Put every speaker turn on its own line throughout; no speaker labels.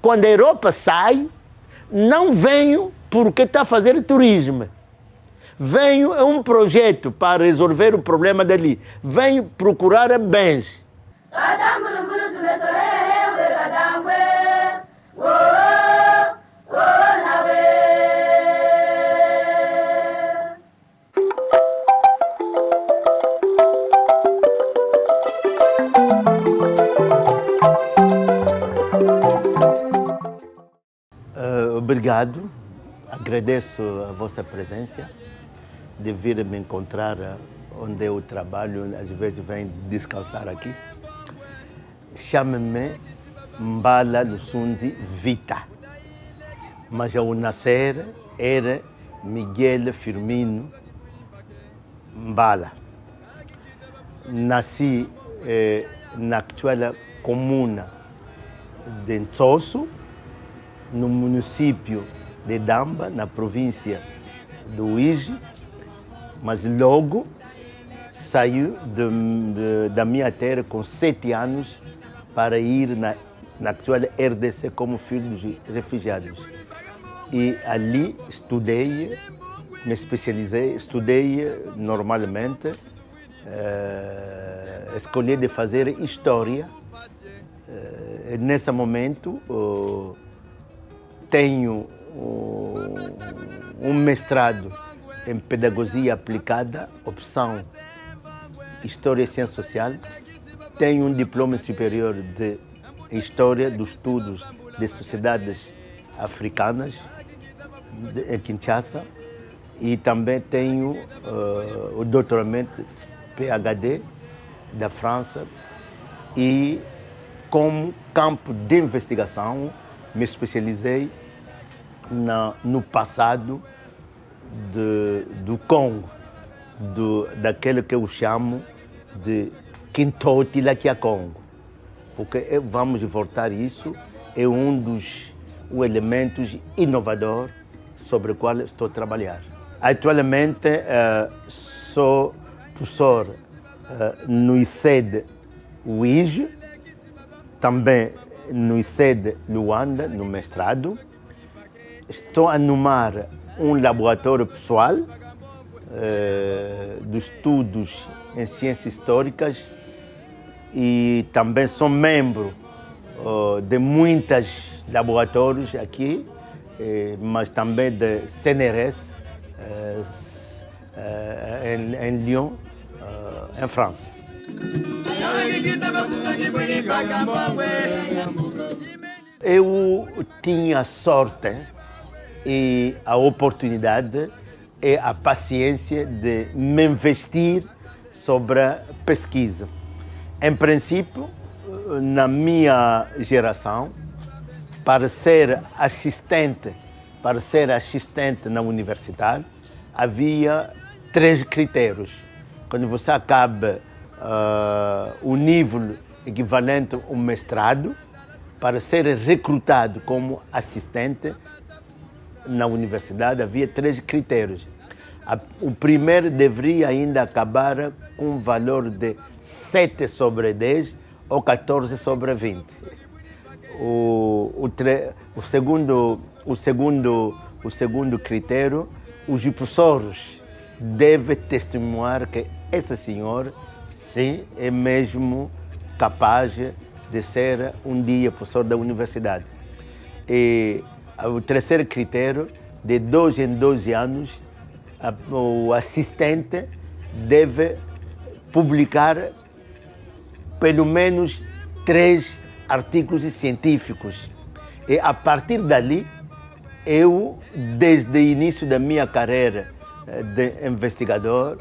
Quando a Europa sai, não venho porque está a fazer turismo. Venho a um projeto para resolver o problema dali. Venho procurar bens. Obrigado, agradeço a vossa presença, de vir me encontrar onde eu trabalho, às vezes venho descansar aqui. Chamo-me Mbala Lusunzi Vita, mas ao nascer era Miguel Firmino Mbala. Nasci na atual comuna de Ntsosso, no município de Damba, na província do Uíge, mas logo saiu da minha terra com 7 anos para ir na atual RDC como filho dos refugiados. E ali estudei, me especializei, estudei normalmente, escolhi de fazer História. Nesse momento, tenho um mestrado em Pedagogia Aplicada, opção História e Ciência Social. Tenho um diploma superior de História dos Estudos de Sociedades Africanas, em Kinshasa, e também tenho o doutoramento PhD da França, e como campo de investigação me especializei no passado do Congo, daquele que eu chamo de Kintote Lakia Congo, porque vamos voltar isso, é um dos elementos inovadores sobre o qual estou a trabalhar. Atualmente sou professor no ICED Uíge, também no ICED Luanda, no mestrado. Estou a nomar um laboratório pessoal de estudos em ciências históricas, e também sou membro de muitos laboratórios aqui, mas também de CNRS em Lyon, em França. Eu tinha a sorte e a oportunidade e a paciência de me investir sobre a pesquisa. Em princípio, na minha geração, para ser assistente na universidade, havia 3 critérios. Quando você acaba o nível equivalente ao mestrado, para ser recrutado como assistente na universidade, havia 3 critérios. O primeiro deveria ainda acabar com um valor de 7 sobre 10 ou 14 sobre 20. O segundo critério, os professores devem testemunhar que esse senhor, sim, é mesmo capaz de ser um dia professor da universidade. E o terceiro critério, de 2 em 2 anos, o assistente deve publicar pelo menos 3 artigos científicos. E a partir dali, eu, desde o início da minha carreira de investigador,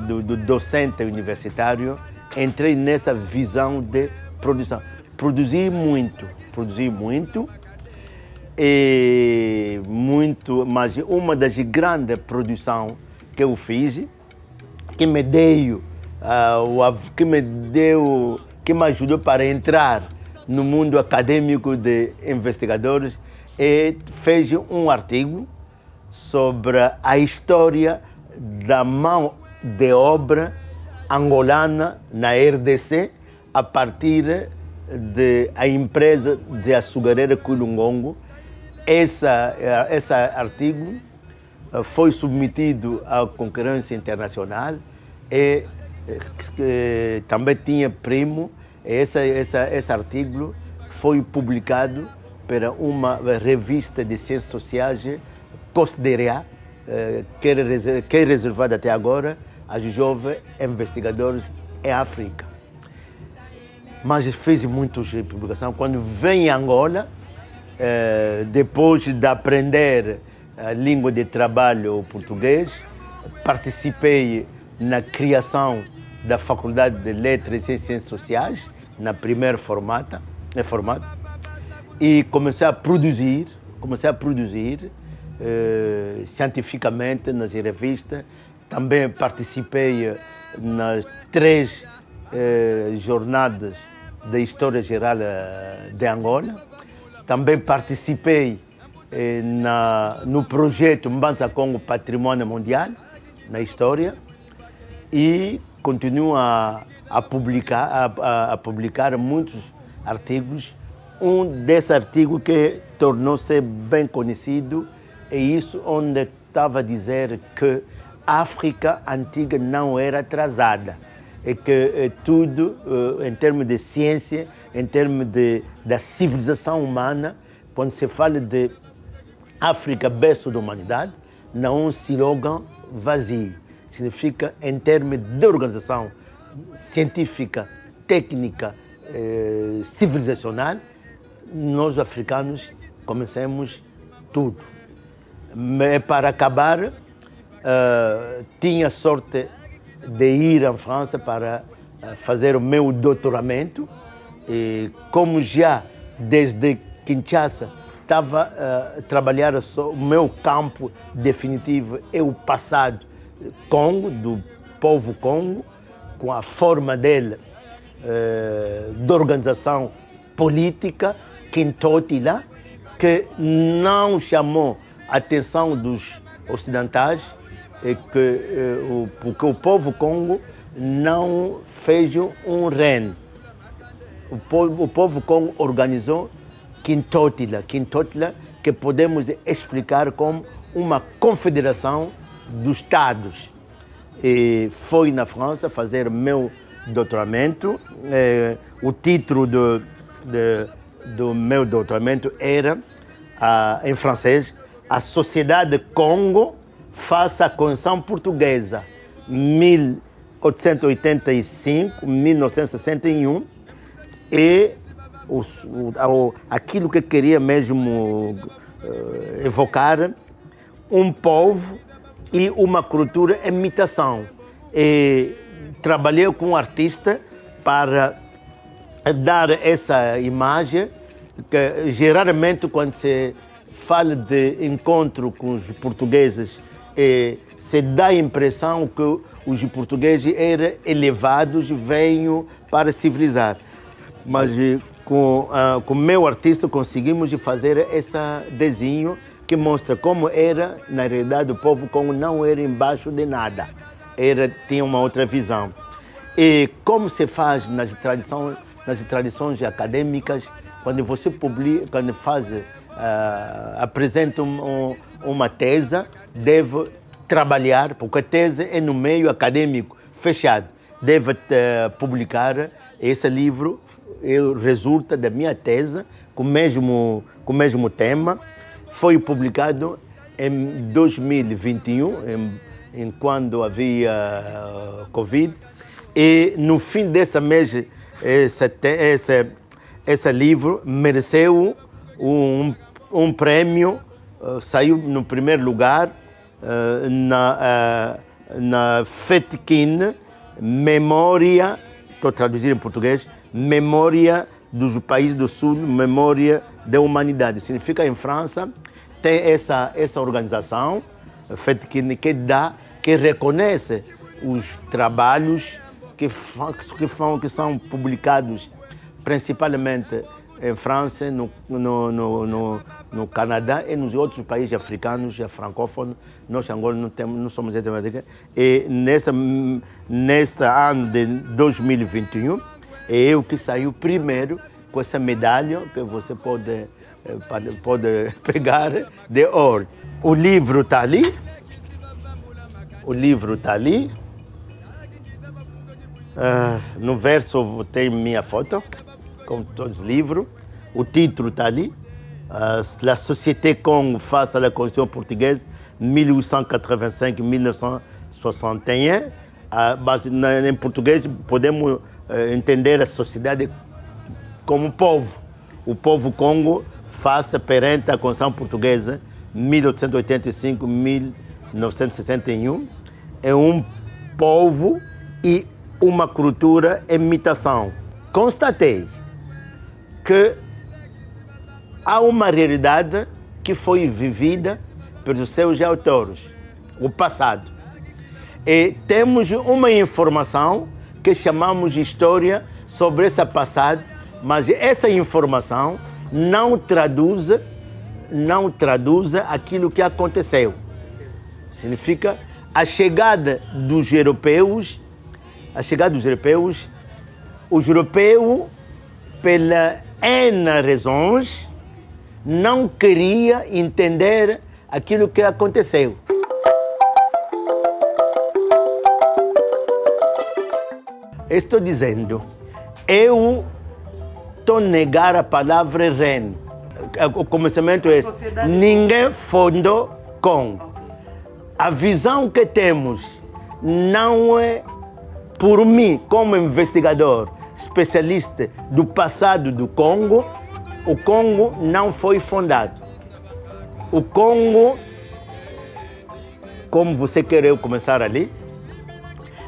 do docente universitário, entrei nessa visão de produção. Produzi muito, mas uma das grandes produções que eu fiz, que me ajudou para entrar no mundo acadêmico de investigadores, fez um artigo sobre a história da mão de obra angolana na RDC a partir da empresa de açucareira Cuilungongo. Esse artigo foi submetido à concorrência internacional e também tinha prêmio. Esse artigo foi publicado para uma revista de ciências sociais, Considerar, que é reservada até agora aos jovens investigadores em África. Mas fez muitas publicações. Quando vem em Angola, depois de aprender a língua de trabalho português, participei na criação da Faculdade de Letras e Ciências Sociais, na primeira formato, e comecei a produzir cientificamente nas revistas. Também participei nas 3 jornadas da História Geral de Angola. Também participei no projeto Mbanza Congo Patrimônio Mundial, na História, e continuo a publicar muitos artigos. Um desses artigos que tornou-se bem conhecido é isso, onde estava a dizer que a África antiga não era atrasada, e que tudo, em termos de ciência, em termos da civilização humana, quando se fala de África, berço da humanidade, não é um slogan vazio. Significa, em termos de organização científica, técnica, civilizacional, nós africanos começamos tudo. Para acabar, tinha sorte de ir à França para fazer o meu doutoramento, e como já desde Kinshasa estava a trabalhar o meu campo definitivo é o passado Congo, do povo Congo, com a forma dele de organização política, Quintotila, que não chamou a atenção dos ocidentais, porque o povo Congo não fez um reino. O povo Congo organizou Quintotila, que podemos explicar como uma confederação dos Estados. E foi na França fazer meu doutoramento. O título do meu doutoramento era, em francês, A Sociedade Congo face à Constituição Portuguesa, 1885-1961, e aquilo que queria mesmo evocar, um povo e uma cultura em imitação. E trabalhei com um artista para dar essa imagem, que geralmente quando se fala de encontro com os portugueses, se dá a impressão que os portugueses eram elevados, venham para civilizar. Mas com o meu artista conseguimos fazer esse desenho que mostra como era, na realidade, o povo Congo não era embaixo de nada, tinha uma outra visão. E como se faz nas tradições acadêmicas, quando você publica, quando apresenta uma tese, deve trabalhar, porque a tese é no meio acadêmico fechado, deve publicar esse livro. Resulta da minha tese com o mesmo tema. Foi publicado em 2021, quando havia Covid, e no fim desse mês esse livro mereceu um prêmio, saiu no primeiro lugar na FETKIN, Memória, estou a traduzir em português, Memória dos Países do Sul, Memória da Humanidade. Significa, em França, tem essa organização, FETKIN, que reconhece os trabalhos que são publicados principalmente em França, no Canadá e nos outros países africanos, francófonos. Nós, Angola, não somos internacionais. E nesse ano de 2021, é eu que saiu primeiro com essa medalha que você pode pegar de ouro. O livro está ali. No verso tem minha foto, como todos os livros. O título está ali. La Société Congo face à la Constitution portugaise, 1885-1961. Mas em português podemos entender a sociedade como povo. O povo Congo face perante a Constituição portuguesa, 1885-1961. É um povo e uma cultura em imitação. Constatei que há uma realidade que foi vivida pelos seus autores, o passado. E temos uma informação que chamamos de história sobre esse passado, mas essa informação não traduz aquilo que aconteceu. Significa a chegada dos europeus, os europeus, pela N razões, não queria entender aquilo que aconteceu. Estou dizendo, eu estou a negar a palavra REN. O começamento é ninguém fundou Congo. A visão que temos não é por mim, como investigador, especialista do passado do Congo. O Congo não foi fundado. O Congo, como você quer começar ali,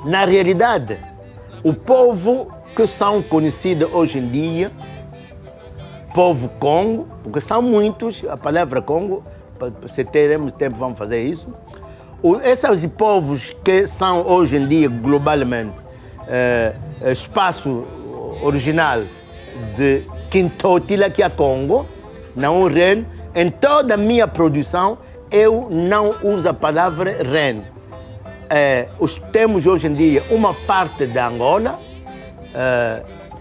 na realidade, o povo que são conhecidos hoje em dia, povo Congo, porque são muitos, a palavra Congo, se teremos tempo vamos fazer isso. Esses povos que são hoje em dia globalmente espaço original de Quintotila, que é Congo, não o REN. Em toda a minha produção eu não uso a palavra REN. Temos hoje em dia uma parte da Angola,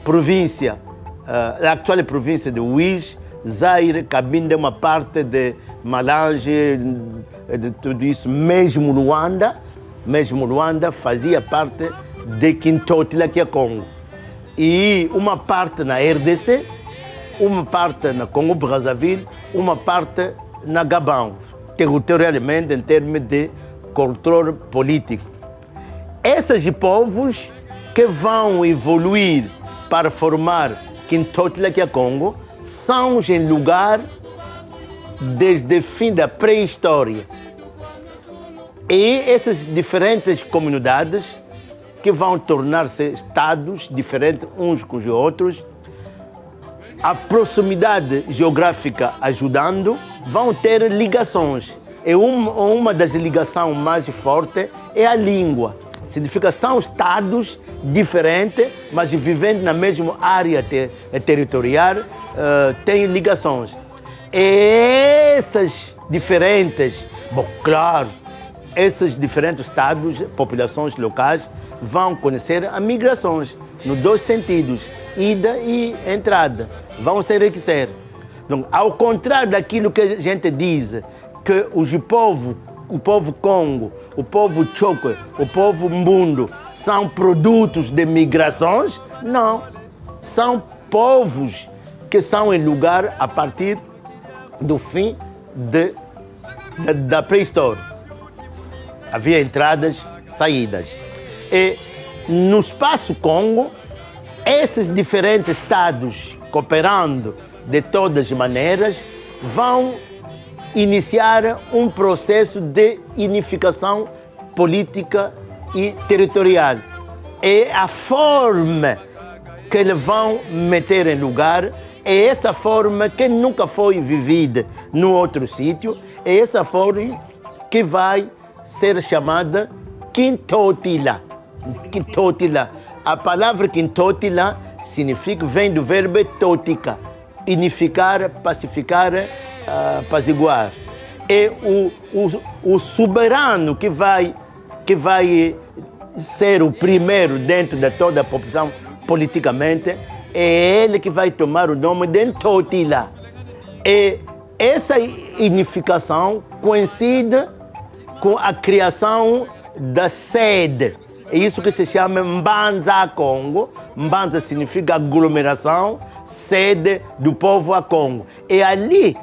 província, a atual província de Uís, Zaire, Cabinda, uma parte de Malange, de tudo isso, mesmo Luanda fazia parte de Quintotila, que é Congo. E uma parte na RDC, uma parte na Congo-Brazzaville, uma parte na Gabão, territorialmente em termos de controle político. Esses povos que vão evoluir para formar Quintotila, que é Congo, são em lugar desde o fim da pré-história. E essas diferentes comunidades que vão tornar-se estados diferentes uns com os outros, a proximidade geográfica ajudando, vão ter ligações. E uma das ligações mais fortes é a língua. Significa que são estados diferentes, mas vivendo na mesma área territorial, têm ligações. E essas diferentes, esses diferentes estados, populações locais, vão conhecer as migrações, nos dois sentidos, ida e entrada, vão se enriquecer. Então, ao contrário daquilo que a gente diz, que o povo Congo, o povo Chokwe, o povo Mbundo são produtos de migrações, não. São povos que são em lugar a partir do fim da pré-história. Havia entradas, saídas. E no espaço Congo, esses diferentes estados, cooperando de todas as maneiras, vão iniciar um processo de unificação política e territorial. É a forma que eles vão meter em lugar, é essa forma que nunca foi vivida no outro sítio, é essa forma que vai ser chamada Quintotila. Quintotila. A palavra Quintotila vem do verbo totica, unificar, pacificar, apaziguar. É o soberano que vai ser o primeiro dentro de toda a população politicamente, é ele que vai tomar o nome de Ntotila. E essa unificação coincide com a criação da sede. É isso que se chama Mbanza Congo. Mbanza significa aglomeração, sede do povo a Congo. E ali,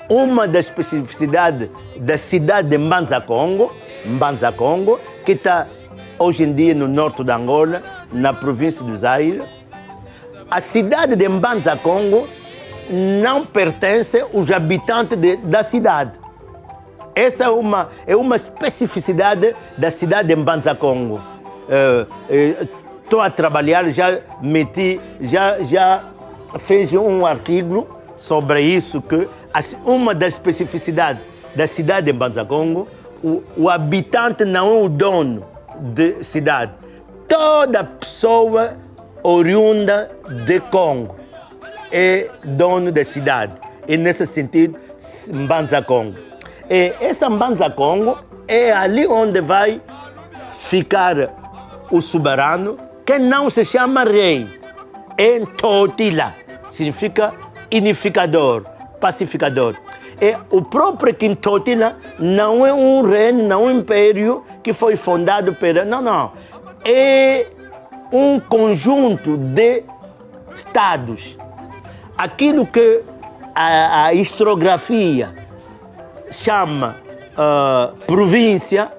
uma das especificidades da cidade de Mbanza Congo, que está hoje em dia no norte de Angola, na província do Zaire. A cidade de Mbanza Congo não pertence aos habitantes da cidade. Essa é uma especificidade da cidade de Mbanza Congo. Estou a trabalhar, já fiz um artigo sobre isso, que uma das especificidades da cidade de Mbanza Congo, o habitante não é o dono da cidade. Toda pessoa oriunda de Congo é dono da cidade. E nesse sentido, Mbanza Congo. E essa Mbanza Congo é ali onde vai ficar o soberano, que não se chama rei, é Ntotila, significa unificador, pacificador. E o próprio Ntotila não é um reino, não é um império que foi fundado pela... Não. É um conjunto de estados. Aquilo que a historiografia chama província,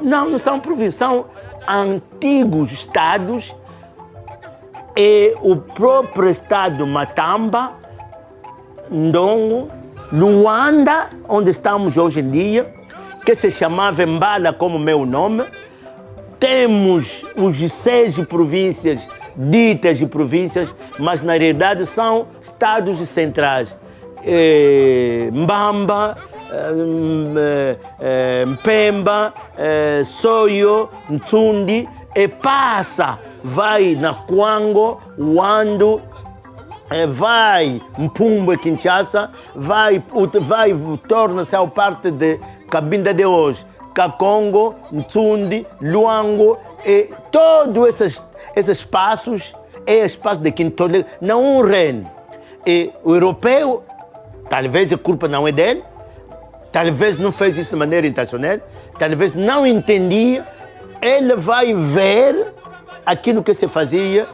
não são províncias, são antigos estados. E o próprio estado Matamba, Ndongo, Luanda, onde estamos hoje em dia, que se chamava Mbala como meu nome. Temos os 6 províncias, ditas de províncias, mas na realidade são estados centrais. Mbamba, Mpemba, Soyo, Ntsundi, e passa, vai na Kwango, Wando, vai Mpumbo e Kinshasa, torna-se a parte de Cabinda de hoje, Kakongo, Ntsundi, Luango, e todos esses espaços é espaço de Ntotila, não um reino. E o europeu, talvez a culpa não é dele, talvez não fez isso de maneira intencional, talvez não entendia, ele vai ver aquilo que se fazia,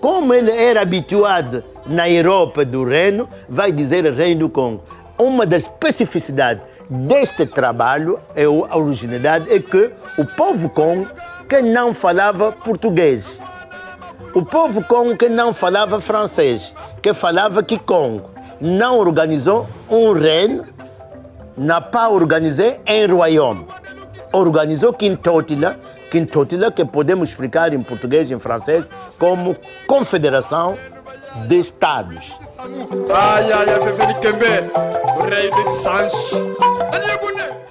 como ele era habituado na Europa do reino, vai dizer Reino do Congo. Uma das especificidades deste trabalho, a originalidade, é que o povo Congo que não falava português, o povo Congo que não falava francês, que falava Kikongo, não organizou um reino, n'a pas organisé un royaume. Organizou Ntotila, que podemos explicar em português e em francês como Confederação de Estados.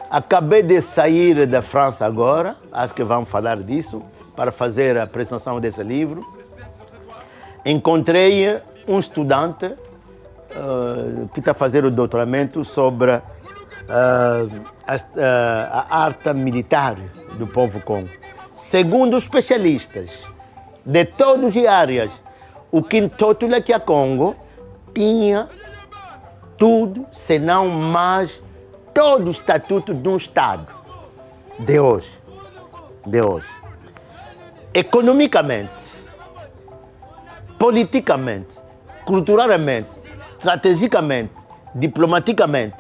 Acabei de sair da França agora, acho que vamos falar disso, para fazer a apresentação desse livro. Encontrei um estudante que está fazendo o doutoramento sobre a arte militar do povo Congo. Segundo especialistas de todas as áreas, o Ntotila que a Congo tinha tudo, senão mais todo o estatuto de um Estado de hoje. Economicamente, politicamente, culturalmente, estrategicamente, diplomaticamente,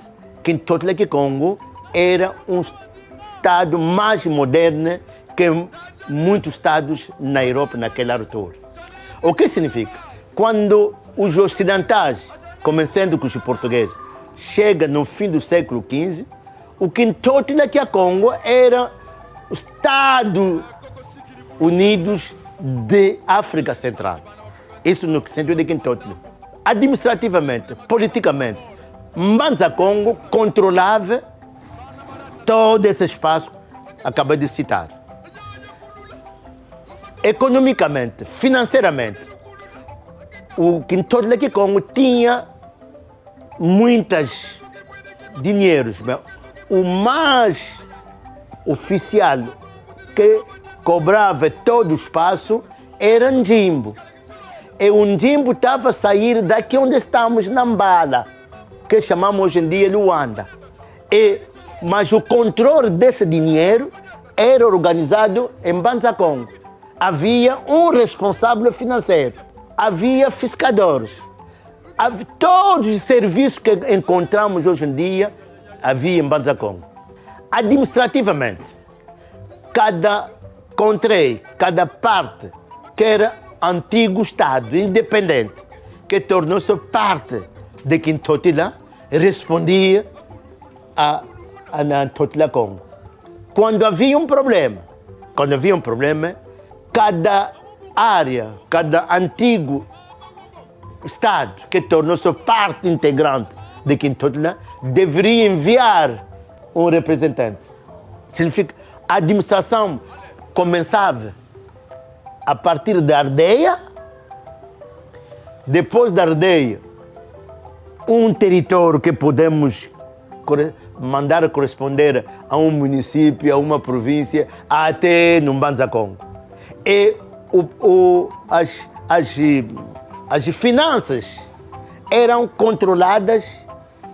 Ntotila que Congo era um Estado mais moderno que muitos estados na Europa naquela altura. O que significa? Quando os ocidentais, começando com os portugueses, chegam no fim do século XV, o Ntotila que a Congo era o Estados Unidos de África Central. Isso no sentido de Ntotila. Administrativamente, politicamente, Mbanza Congo controlava todo esse espaço que acabei de citar. Economicamente, financeiramente, o Ntotila que Congo tinha muitos dinheiros. O mais oficial que cobrava todo o espaço era Njimbo. E o Ndimbo estava a sair daqui onde estamos, na Mbala, que chamamos hoje em dia Luanda. Mas o controle desse dinheiro era organizado em Mbanza Congo. Havia um responsável financeiro, havia fiscadores, todos os serviços que encontramos hoje em dia havia em Mbanza Congo. Administrativamente, cada controle, cada parte que era antigo Estado independente, que tornou-se parte de Quintotila, respondia a Ntotila Congo. Quando havia um problema, cada área, cada antigo Estado que tornou-se parte integrante de Quintotila deveria enviar um representante. Significa a administração começava a partir da aldeia, depois da aldeia, um território que podemos mandar corresponder a um município, a uma província, até no Mbanza Congo. E as finanças eram controladas,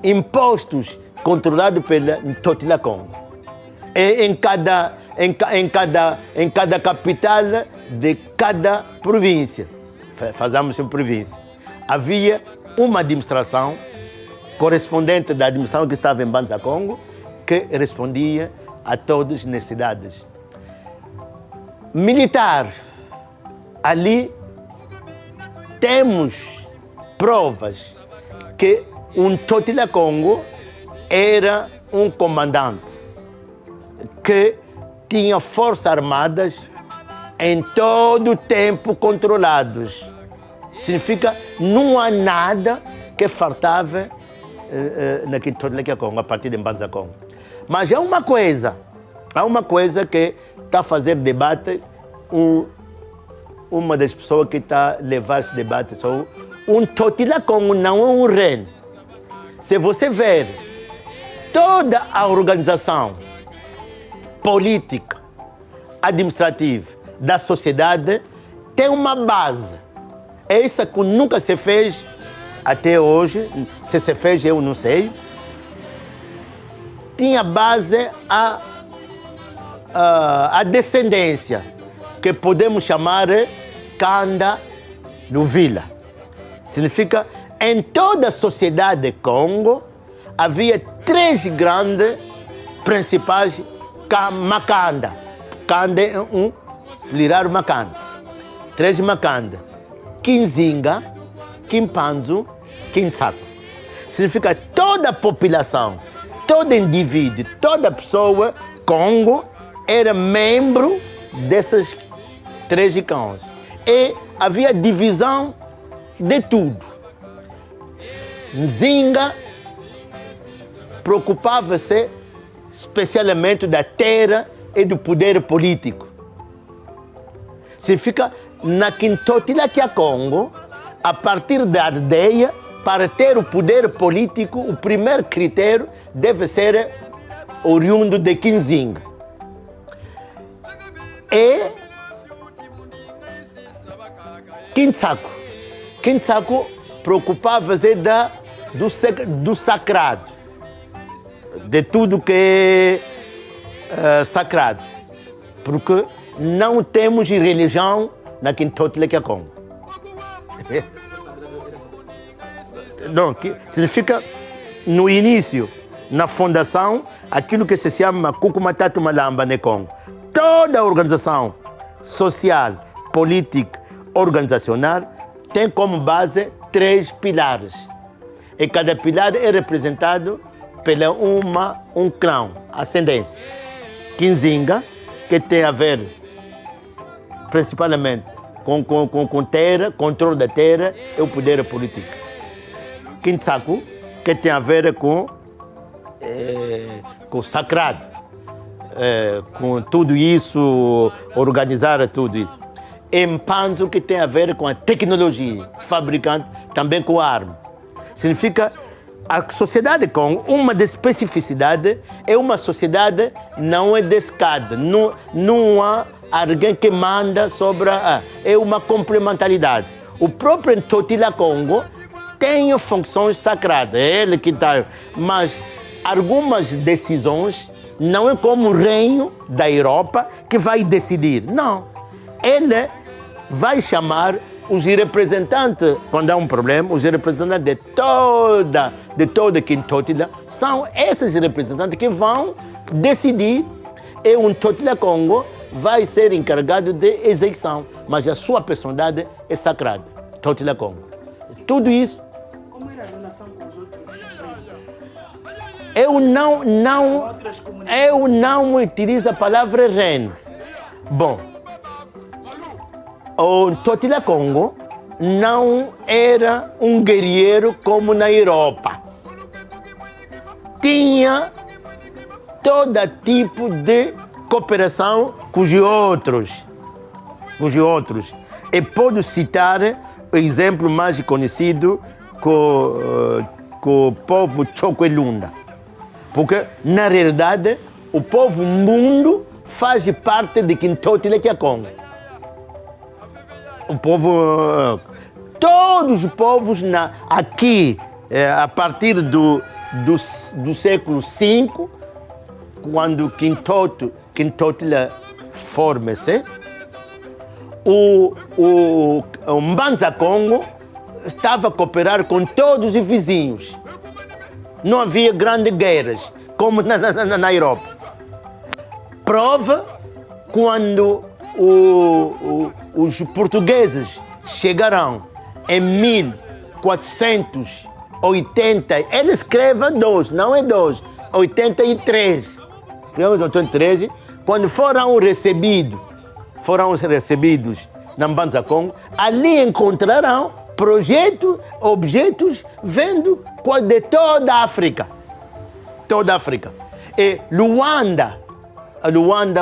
impostos controlados pela Ntotila Congo. E em cada capital de cada província, fazemos uma província, havia uma administração correspondente da administração que estava em Mbanza Congo, que respondia a todas as necessidades. Militar, ali temos provas que o Ntotila Congo era um comandante que tinha forças armadas em todo o tempo controlados. Significa não há nada que faltava na Ntotila Congo, a partir de Mbanza Congo. Mas há uma coisa que está a fazer debate, uma das pessoas que está a levar esse debate, o Ntotila Congo não é um reino. Se você ver toda a organização política, administrativa da sociedade, tem uma base. Essa que nunca se fez até hoje, se fez eu não sei, tinha base a descendência, que podemos chamar Kanda do Vila. Significa, em toda a sociedade de Congo, havia 3 grandes principais Makanda. Kanda é um lirar Makanda. 3 Makanda. Kinzinga, Kimpanzu, Kintsaku. Significa toda a população, todo indivíduo, toda pessoa, Congo, era membro desses 3 cães. E havia divisão de tudo. Nzinga preocupava-se especialmente da terra e do poder político. Significa, na Ntotila Congo, a partir da aldeia, para ter o poder político, o primeiro critério deve ser oriundo de Kinzinga. E Kintsaku preocupava-se do sagrado, de tudo que é sagrado, porque não temos religião na Ntotila Congo. Não, significa, no início, na fundação, aquilo que se chama Kukumatatu Malamba no Congo. Toda a organização social, política, organizacional tem como base 3 pilares. E cada pilar é representado pela um clã, ascendência. Kinzinga, que tem a ver principalmente com terra, controle da terra e o poder político. Kintsaku, que tem a ver com o sagrado, com tudo isso, organizar tudo isso. Mpanzu, que tem a ver com a tecnologia, fabricante, também com a arma. Significa, a sociedade com uma das especificidades é uma sociedade não é de escada, não há alguém que manda sobre é uma complementaridade. O próprio Ntotila Congo tem funções sagradas, é ele que está. Mas algumas decisões não é como o reino da Europa que vai decidir. Não. Ele vai chamar os representantes, quando há um problema, os representantes de toda Ntotila, são esses representantes que vão decidir, e o Ntotila Congo vai ser encarregado de execução, mas a sua personalidade é sagrada, Ntotila Congo. Tudo isso.
Como era a relação com os outros?
Eu não utilizo a palavra reino. Bom, o Ntotila Congo não era um guerreiro como na Europa. Tinha todo tipo de cooperação com os outros. E posso citar o exemplo mais conhecido com o povo Chokwelunda. Porque, na realidade, o povo mundo faz parte de Ntotila Congo. O povo, todos os povos aqui, a partir do século V, quando Ntotila forma-se, o Mbanza Congo estava a cooperar com todos os vizinhos. Não havia grandes guerras, como na Europa. Prova, quando os portugueses chegaram em 1480, ele escreve 2, não é 2, 83. Foi em 83, quando foram recebidos na Mbanza Congo, ali encontrarão projetos, objetos vindo de toda a África. E Luanda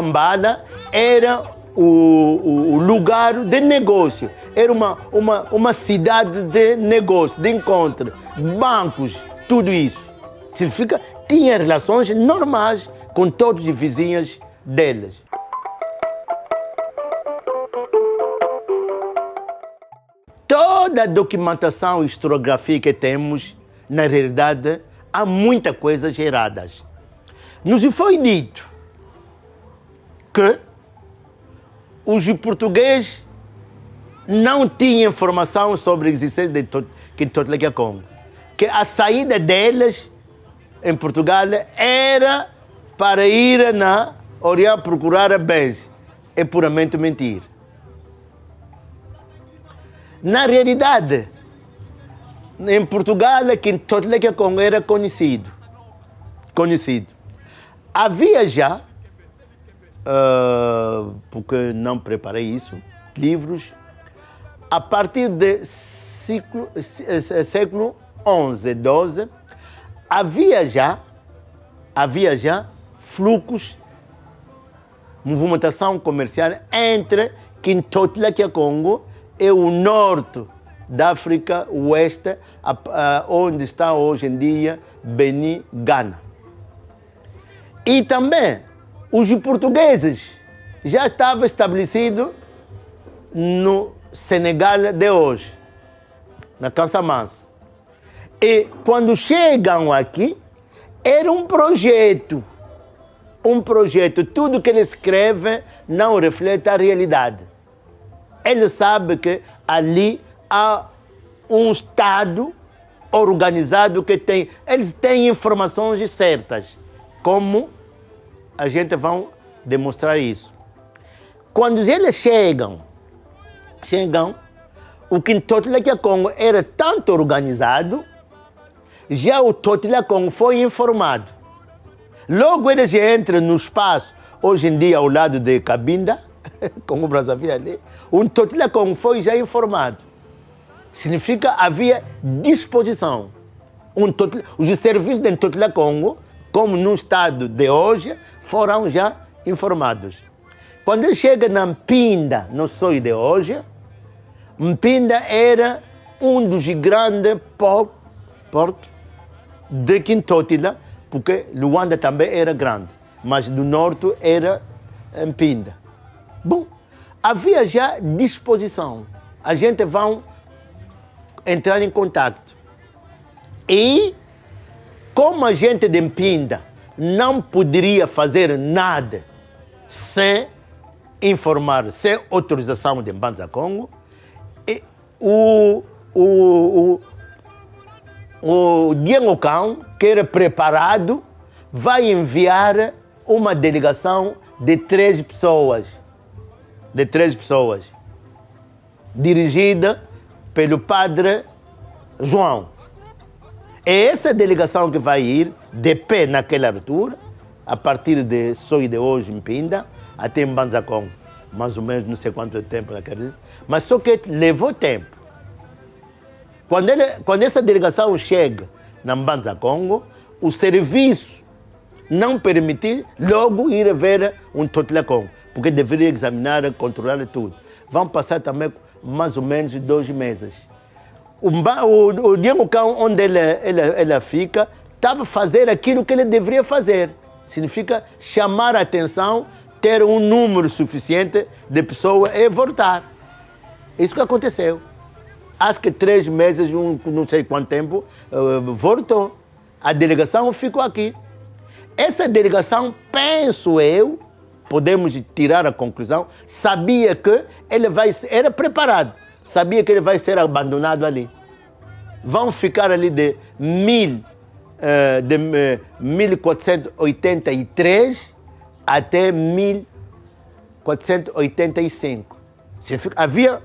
Mbala era o lugar de negócio. Era uma cidade de negócio, de encontro, bancos, tudo isso. Significa que tinha relações normais com todos os vizinhos deles. Toda a documentação historiográfica que temos, na realidade, há muitas coisas erradas. Nos foi dito que os portugueses não tinham informação sobre a existência de Ntotila Congo. Que a saída deles em Portugal era para ir na Oriente procurar bens. É puramente mentira. Na realidade, em Portugal, Ntotila Congo era conhecido. Havia já, porque não preparei isso, livros, a partir do século XI, XII, havia já fluxos, movimentação comercial entre Ntotila Congo e o norte da África Oeste, onde está hoje em dia Benin, Ghana. E também os portugueses já estavam estabelecidos no Senegal de hoje, na Casamance. E quando chegam aqui, era um projeto. Tudo que ele escreve não reflete a realidade. Ele sabe que ali há um Estado organizado que eles têm informações certas. Como a gente vai demonstrar isso? Quando eles chegam, o Ntotila Congo era tanto organizado, já o Ntotila Congo foi informado. Logo eles entram no espaço, hoje em dia ao lado de Cabinda, Congo Brazzaville ali, o Ntotila Congo foi já informado. Significa que havia disposição. Os serviços de Ntotila Congo, como no estado de hoje, foram já informados. Quando ele chega na Mpinda, no sonho de hoje, Mpinda era um dos grandes portos de Ntotila, porque Luanda também era grande, mas do norte era Mpinda. Bom, havia já disposição. A gente vai entrar em contato. E, como a gente de Mpinda não poderia fazer nada sem informar, sem autorização de Mbanza Congo, o Diego Cão, que era preparado, vai enviar uma delegação de 3 pessoas, dirigida pelo padre João. É essa delegação que vai ir de pé naquela altura, a partir de hoje em Pinda, até Mbanza Congo, mais ou menos não sei quanto tempo naquele, mas só que levou tempo. Quando essa delegação chega na Mbanza Congo, o serviço não permitiu logo ir ver um Totila Congo, porque deveria examinar, controlar tudo. Vão passar também mais ou menos 2 meses. O Diego Cão, onde ele fica, estava a fazer aquilo que ele deveria fazer. Significa chamar a atenção, ter um número suficiente de pessoas e voltar. Isso que aconteceu. Acho que 3 meses, não sei quanto tempo, voltou. A delegação ficou aqui. Essa delegação, penso eu, podemos tirar a conclusão, sabia que era preparado, sabia que ele vai ser abandonado ali. Vão ficar ali de 1483 até 1485. Havia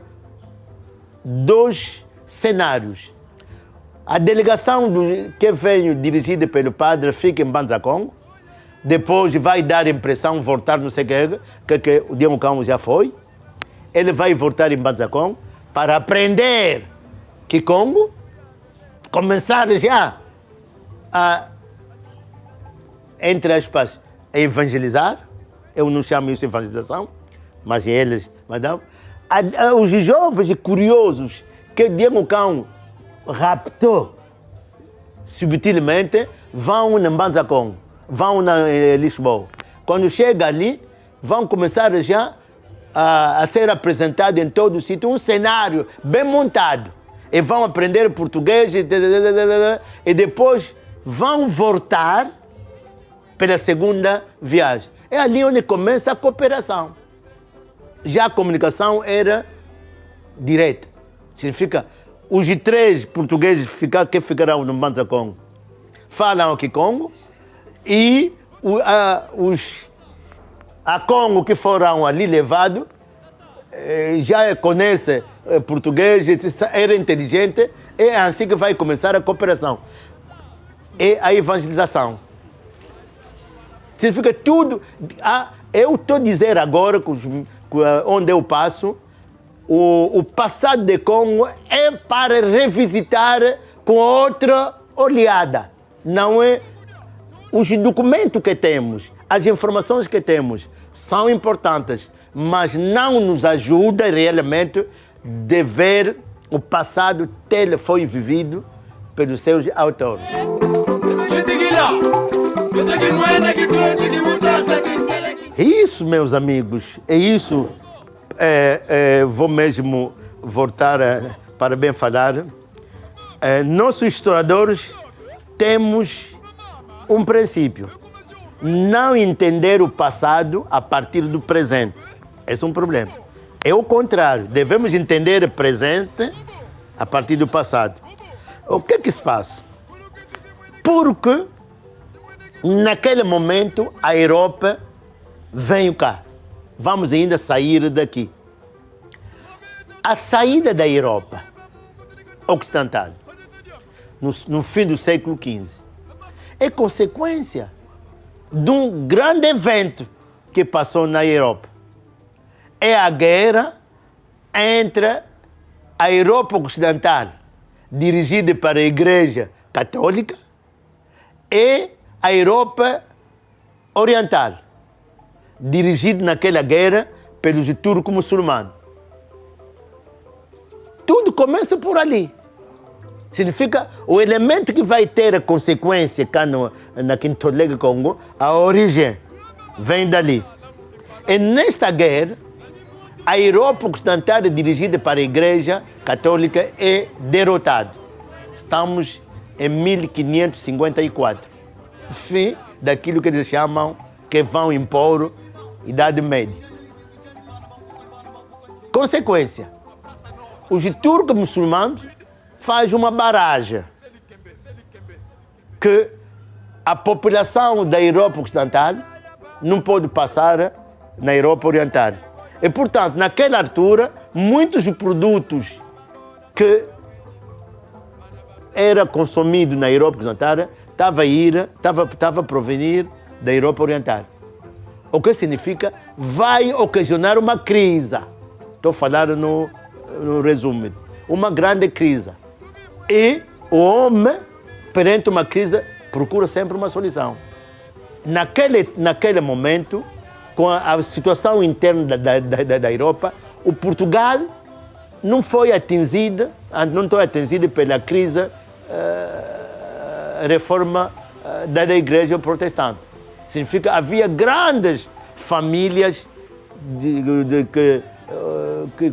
2 cenários. A delegação que veio dirigida pelo padre fica em Mbanza Congo, depois vai dar a impressão, voltar, não sei o que o Diego Cão já foi. Ele vai voltar em Mbanza Congo para aprender que Congo, começar já a, entre aspas, a evangelizar. Eu não chamo isso de evangelização, mas eles, madame. Os jovens e curiosos que Diego Cão raptou subtilmente vão na Mbanza Congo, vão na Lisboa. Quando chega ali, vão começar já a ser apresentado em todo o sítio um cenário bem montado. E vão aprender português e depois vão voltar pela segunda viagem. É ali onde começa a cooperação. Já a comunicação era direta. Significa, os 3 portugueses que ficarão no Mbanza Congo falam aqui Congo e a Congo que foram ali levados já conhece português, era inteligente, é assim que vai começar a cooperação. É a evangelização. Significa tudo. Eu estou a dizer agora, onde eu passo, o passado de Congo é para revisitar com outra olhada. Não é? Os documentos que temos, as informações que temos são importantes, mas não nos ajuda realmente de ver o passado que foi vivido pelos seus autores. Isso, meus amigos, é isso. Vou mesmo voltar para bem falar. Nossos historiadores temos um princípio: não entender o passado a partir do presente. Esse é um problema. É o contrário, devemos entender o presente a partir do passado. O que é que se passa? Porque naquele momento a Europa veio cá. Vamos ainda sair daqui. A saída da Europa ocidental no fim do século XV é consequência de um grande evento que passou na Europa. É a guerra entre a Europa ocidental, dirigida para a Igreja Católica, e a Europa Oriental, dirigida naquela guerra pelos turcos muçulmanos. Tudo começa por ali. Significa o elemento que vai ter a consequência cá na Quintolega Congo, a origem vem dali. E nesta guerra, a Europa Ocidental dirigida para a Igreja Católica é derrotada. Estamos em 1554, fim daquilo que eles chamam que vão impor Idade Média. Consequência, os turcos muçulmanos fazem uma barragem que a população da Europa Ocidental não pode passar na Europa Oriental. E, portanto, naquela altura, muitos produtos que eram consumidos na Europa Ocidental estavam a provenir da Europa Oriental. O que significa vai ocasionar uma crise. Estou falando no resumo. Uma grande crise. E o homem, perante uma crise, procura sempre uma solução. Naquele momento, com a situação interna da Europa, o Portugal não foi atingido pela crise reforma da Igreja Protestante. Significa que havia grandes famílias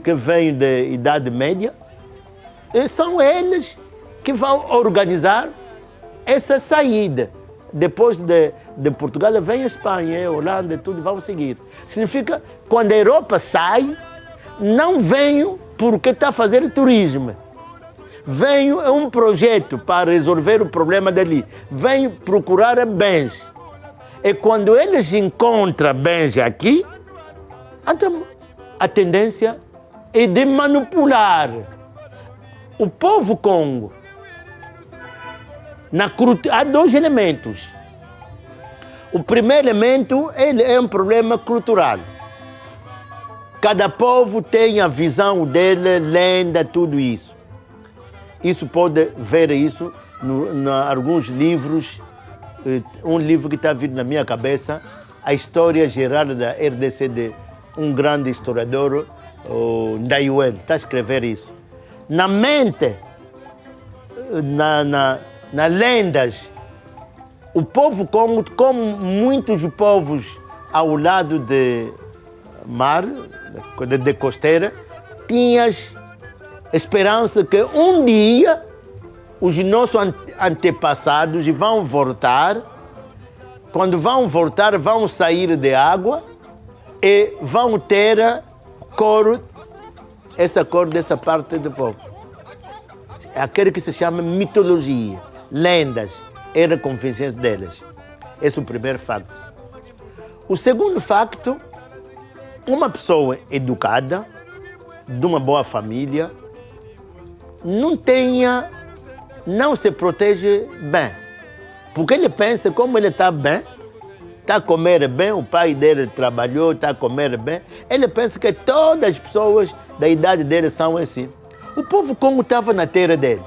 que vêm da Idade Média e são eles que vão organizar essa saída. Depois de Portugal vem a Espanha, a Holanda, tudo vão seguir. Significa que quando a Europa sai, não vem porque está a fazer turismo. Vem um projeto para resolver o problema dali. Vem procurar bens. E quando eles encontram bens aqui, então a tendência é de manipular o povo Congo. Há dois elementos. O primeiro elemento é um problema cultural. Cada povo tem a visão dele, lenda, tudo isso. Isso pode ver isso em alguns livros. Um livro que está vindo na minha cabeça, a história geral da RDC de um grande historiador, o Ndayuel, está a escrever isso. Na mente, nas lendas, o povo Congo, como muitos povos ao lado de mar, de costeira, tinhas esperança que um dia os nossos antepassados vão voltar. Quando vão voltar, vão sair de água e vão ter essa cor dessa parte do povo. É aquele que se chama mitologia, lendas, era a convivência deles. Esse é o primeiro facto. O segundo facto, uma pessoa educada, de uma boa família, não se protege bem. Porque ele pensa, como ele está bem, está a comer bem, o pai dele trabalhou, está a comer bem, ele pensa que todas as pessoas da idade dele são assim. O povo como estava na terra dele,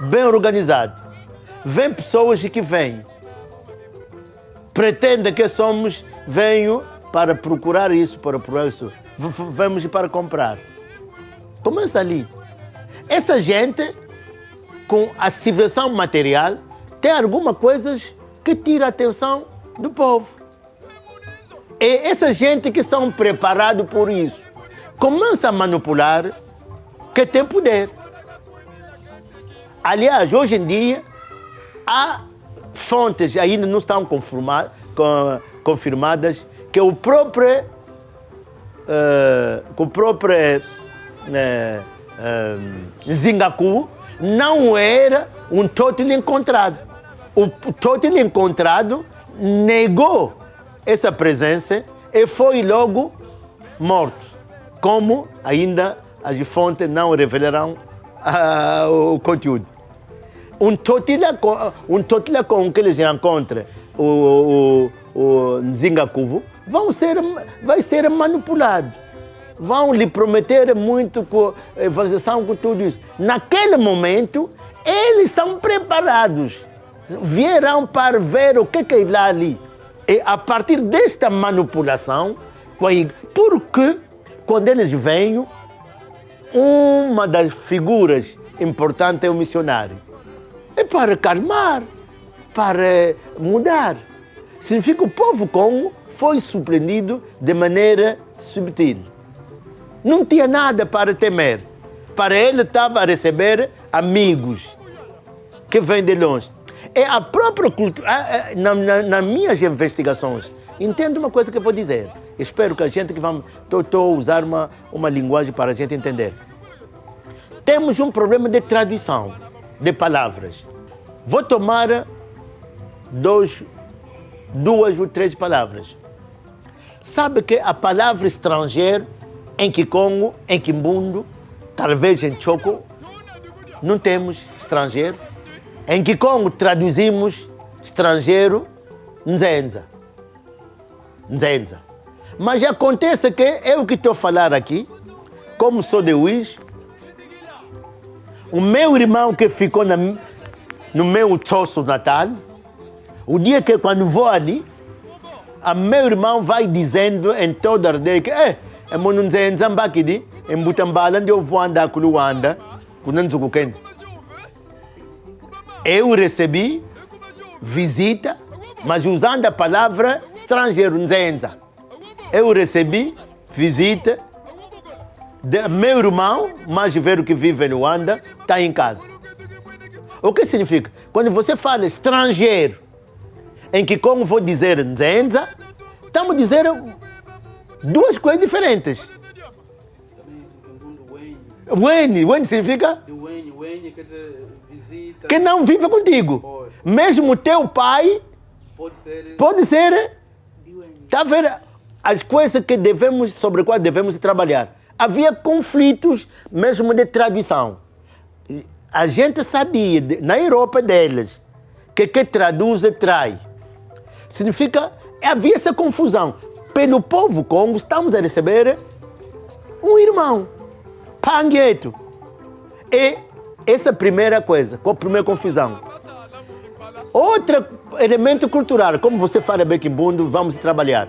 bem organizado, vem pessoas que vêm, pretendem que venho para procurar isso, vamos para comprar. Começa ali. Essa gente, com a civilização material, tem algumas coisas que tiram a atenção do povo. E essa gente que são preparados por isso, começa a manipular que tem poder. Aliás, hoje em dia, há fontes ainda não estão confirmadas que o próprio Zingaku não era um Totil encontrado. O Totil encontrado negou essa presença e foi logo morto. Como ainda as fontes não revelaram o conteúdo. Um Totila com que eles encontram o Zingakuvo vai ser manipulado. Vão lhe prometer muito com evangelização, com tudo isso. Naquele momento, eles são preparados. Vieram para ver o que é lá ali. E a partir desta manipulação, porque quando eles vêm, uma das figuras importantes é o missionário. É para calmar, para mudar. Significa que o povo Congo foi surpreendido de maneira subtil. Não tinha nada para temer. Para ele estava a receber amigos que vêm de longe. É a própria cultura, nas minhas investigações, entendo uma coisa que eu vou dizer. Espero que a gente que vamos... Estou a usar uma linguagem para a gente entender. Temos um problema de tradução de palavras. Vou tomar duas ou três palavras. Sabe que a palavra estrangeiro, em Kikongo, em Kimbundo, talvez em Choco, não temos estrangeiro. Em Kikongo traduzimos estrangeiro, Nzenza. Nzenza. Mas acontece que eu que estou a falar aqui, como sou de Uís, o meu irmão que ficou no meu troço natal, o dia que quando vou ali, o meu irmão vai dizendo em toda a aldeia que é mo Nzenza mbakidi, em Butambala, onde eu vou andar com Luanda, com Nanzukuken. Eu recebi visita, mas usando a palavra estrangeiro, Nzenza. Eu recebi visita de meu irmão, mais velho que vive em Luanda, está em casa. O que significa? Quando você fala estrangeiro, em que como vou dizer Nzenza, estamos dizendo duas coisas diferentes. Weni significa?
Weni quer dizer visita.
Que não vive contigo.
Pode.
Mesmo teu pai pode ser. Está a ver as coisas que devemos, sobre as quais devemos trabalhar. Havia conflitos mesmo de tradução. A gente sabia, na Europa deles, que traduz trai. Significa, havia essa confusão. Pelo povo Congo, estamos a receber um irmão, Pangueto. E essa é a primeira coisa, a primeira confusão. Outro elemento cultural, como você fala bem Kimbundo, vamos trabalhar.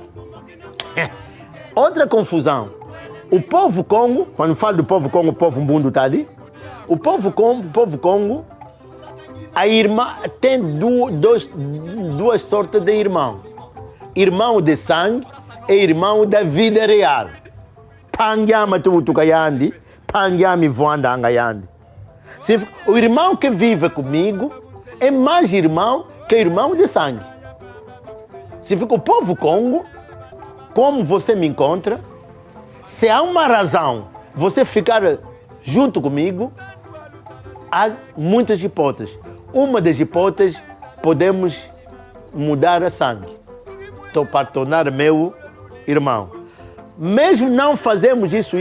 Outra confusão. O povo Congo, quando falo do povo Congo, o povo Mbundo está ali. O povo Congo, a irmã tem duas sortes de irmão. Irmão de sangue e irmão da vida real. Pangyama tutukayandi, pangyami voanda angayandi. O irmão que vive comigo é mais irmão que irmão de sangue. Se fica o povo Congo, como você me encontra, se há uma razão você ficar junto comigo, há muitas hipóteses. Uma das hipóteses, podemos mudar a sangue. Então, para tornar meu irmão. Mesmo não fazemos isso,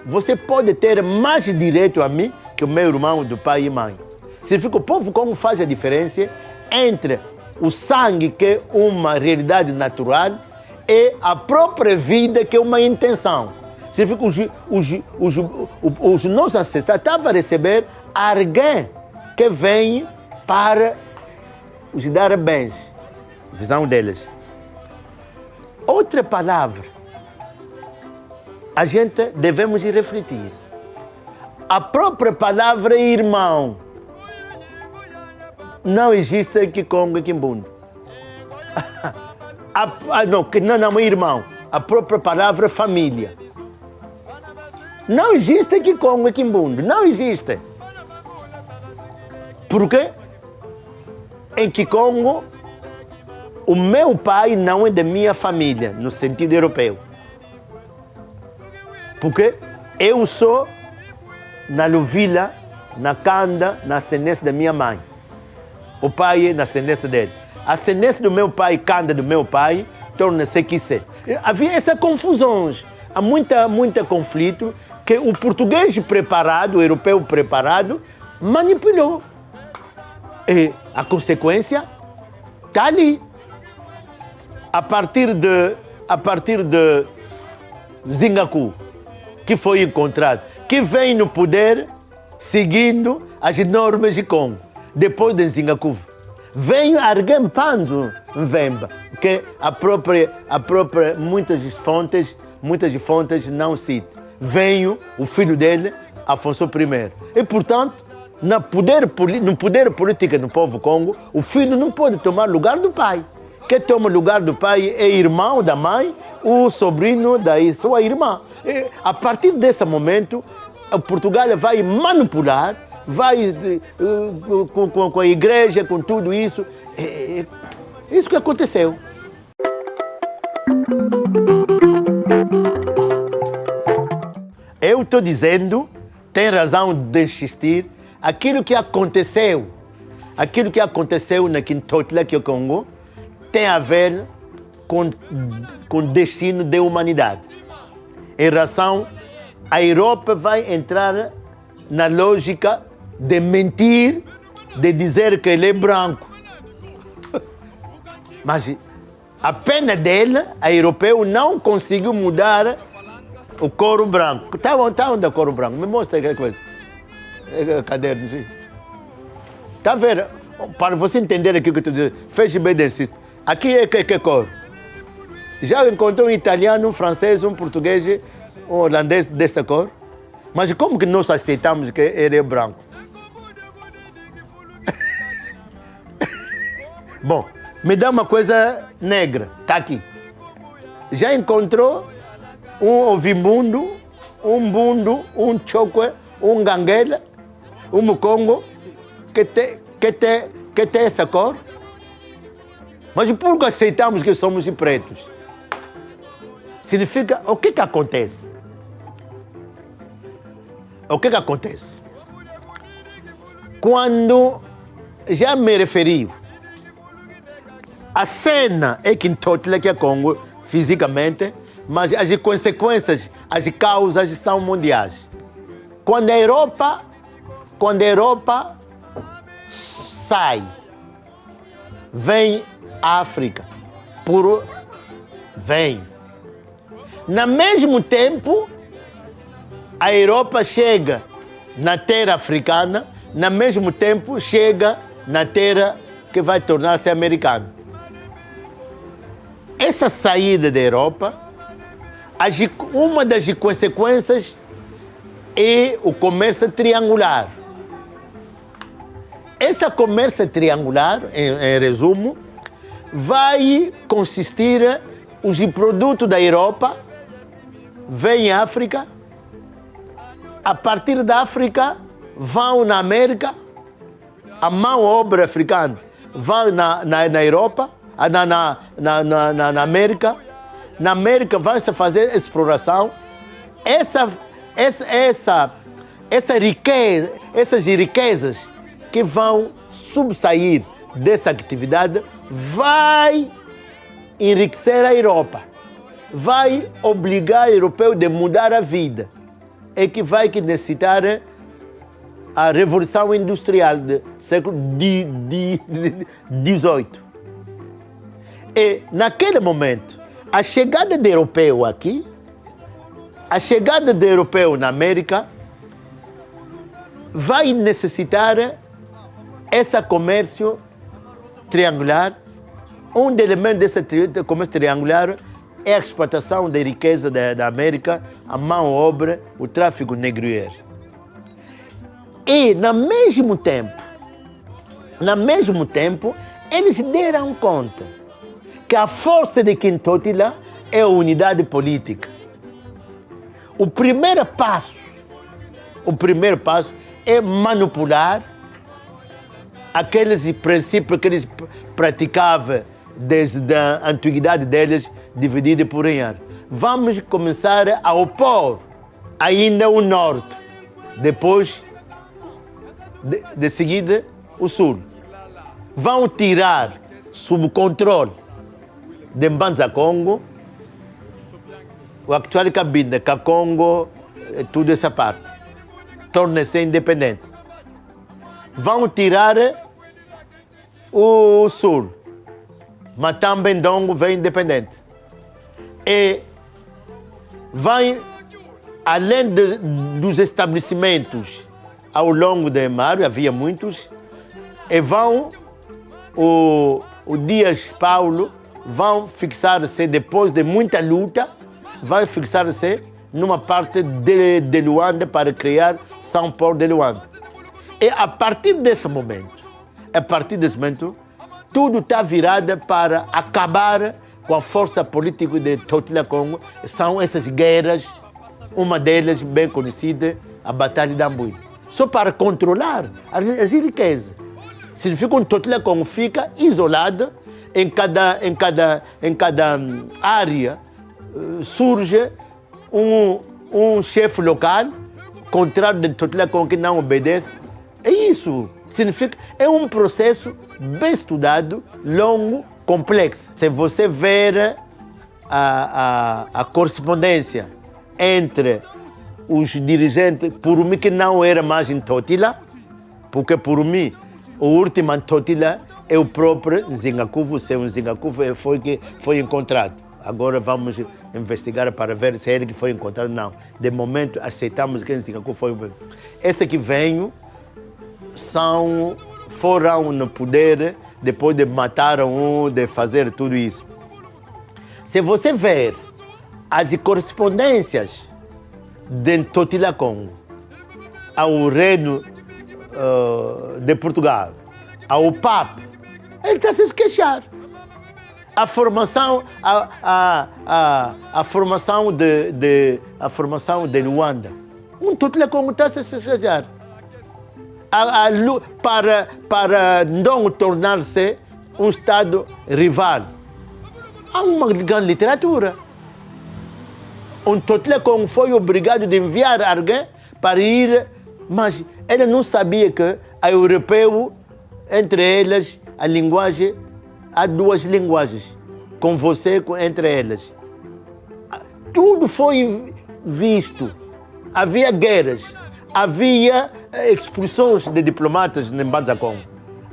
você pode ter mais direito a mim que o meu irmão do pai e mãe. Significa que o povo Congo faz a diferença entre o sangue, que é uma realidade natural, e a própria vida, que é uma intenção. Significa que os nossos ancestrais estavam a receber alguém que vem para os dar bens. Visão deles. Outra palavra, a gente devemos refletir. A própria palavra irmão não existe aqui Congo e Kimbundo. Não, irmão. A própria palavra família. Não existe aqui Congo e Kimbundo. Não existe. Por quê? Em Kikongo, o meu pai não é da minha família, no sentido europeu. Porque eu sou na Luvila, na Canda, na ascendência da minha mãe. O pai é na ascendência dele. A ascendência do meu pai, Canda do meu pai, torna-se Kissé. Havia essas confusões. Há muita conflito que o português preparado, o europeu preparado, manipulou. E a consequência está ali. A partir de Zingaku, que foi encontrado, que vem no poder seguindo as normas de Congo. Depois de Zingaku, vem alguém Panzo Mvemba, que a própria muitas fontes não citam. Veio o filho dele, Afonso I. E, portanto, no poder político do povo Congo, o filho não pode tomar lugar do pai. Quem toma lugar do pai é irmão da mãe, o sobrinho da sua irmã. a partir desse momento, Portugal vai manipular, vai com a igreja, com tudo isso. Isso que aconteceu. Eu estou dizendo, tem razão de insistir, aquilo que aconteceu na Quintotila, que é o Congo, tem a ver com o destino da humanidade. Em relação, a Europa vai entrar na lógica de mentir, de dizer que ele é branco. Mas a pena dele, a europeu, não conseguiu mudar o couro branco. Está onde é o couro branco? Me mostra aquela coisa. Caderno, sim. Está a ver? Para você entender aquilo que eu estou dizendo, feche bem desse. Aqui é que cor? Já encontrou um italiano, um francês, um português, um holandês dessa cor? Mas como que nós aceitamos que ele é branco? Bom, me dá uma coisa negra, está aqui. Já encontrou um ovimundo, um bundo, um chokwe, um ganguela, um mucongo, que tem essa cor? Mas por que aceitamos que somos pretos? Significa, o que acontece? O que acontece? Quando, já me referi, a cena é Quintotila, que é Congo, fisicamente, mas as consequências, as causas são mundiais. Quando a Europa sai, vem a África, vem. No mesmo tempo, a Europa chega na terra africana, no mesmo tempo chega na terra que vai tornar-se americana. Essa saída da Europa, uma das consequências é o comércio triangular. Esse comércio triangular, em resumo, vai consistir os produtos da Europa, vêm à África, a partir da África vão na América, a mão obra africana vai na Europa, na América. Na América vai-se fazer exploração. Essas riquezas que vão subsair dessa atividade vai enriquecer a Europa, vai obrigar o europeu a mudar a vida, é que vai necessitar a Revolução Industrial do século XVIII. E, naquele momento, a chegada do europeu aqui, a chegada do europeu na América, vai necessitar esse comércio triangular. Um elemento desse comércio triangular é a exportação da riqueza da América, a mão-obra, o tráfico negreiro. E, no mesmo tempo, eles deram conta que a força de Quintotila é a unidade política. O primeiro passo é manipular aqueles princípios que eles praticavam desde a antiguidade deles, divididos por reino. Vamos começar a opor ainda o norte, depois de seguida o sul. Vão tirar sob controle de Mbanza Congo, o atual Cabinda, Congo, toda essa parte. Torna-se independente. Vão tirar o sul. Matambendongo vem independente. E vai, além dos estabelecimentos ao longo do mar, havia muitos, e vão, o Dias Paulo, vão fixar-se, depois de muita luta, vai fixar-se numa parte de Luanda para criar São Paulo de Luanda. E a partir desse momento, tudo está virado para acabar com a força política de Totila Congo. São essas guerras uma delas bem conhecida, a Batalha de Ambuí. Só para controlar as riquezas. Significa que um Totlé-Congo fica isolado, em cada área surge um chefe local, contrário de Totlé-Congo que não obedece. É isso. Significa é um processo bem estudado, longo, complexo. Se você ver a correspondência entre os dirigentes, por mim que não era mais em Totila, porque por mim o último em Totila é o próprio Nzingakuvu, o seu Nzingakuvu foi encontrado. Agora vamos investigar para ver se é ele que foi encontrado. Não, de momento aceitamos que Nzingakuvu foi. Esse que veio foram no poder depois de matar um, de fazer tudo isso. Se você ver as correspondências de Totlé-Congo ao reino de Portugal, ao Papa, ele está a se queixar. A formação, a formação de Luanda, um Totlé-Congo está a se queixar. Para não tornar-se um Estado rival. Há uma grande literatura. Um Totlé-Congo foi obrigado a enviar alguém para ir, mas ele não sabia que a europeu, entre elas, a linguagem, há duas linguagens, com você, entre elas. Tudo foi visto. Havia guerras, havia expulsões de diplomatas em Mbanza-Congo.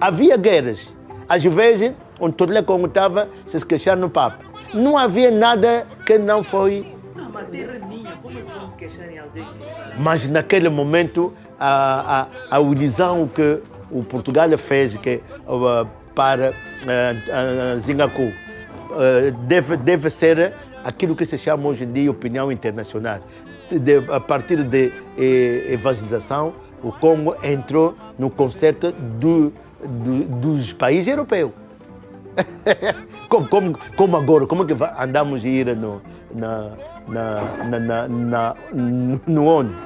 Havia guerras. Às vezes, o Totlé-Congo estava a se queixar no Papa. Não havia nada que não foi.
Não, mas terra minha, como é que vão queixar em alguém?
Mas naquele momento, a audição que o Portugal fez para Nzingakuvu deve ser aquilo que se chama hoje em dia opinião internacional. A partir da evangelização, o Congo entrou no concerto dos países europeus. Como agora, como que andamos a ir no ônibus?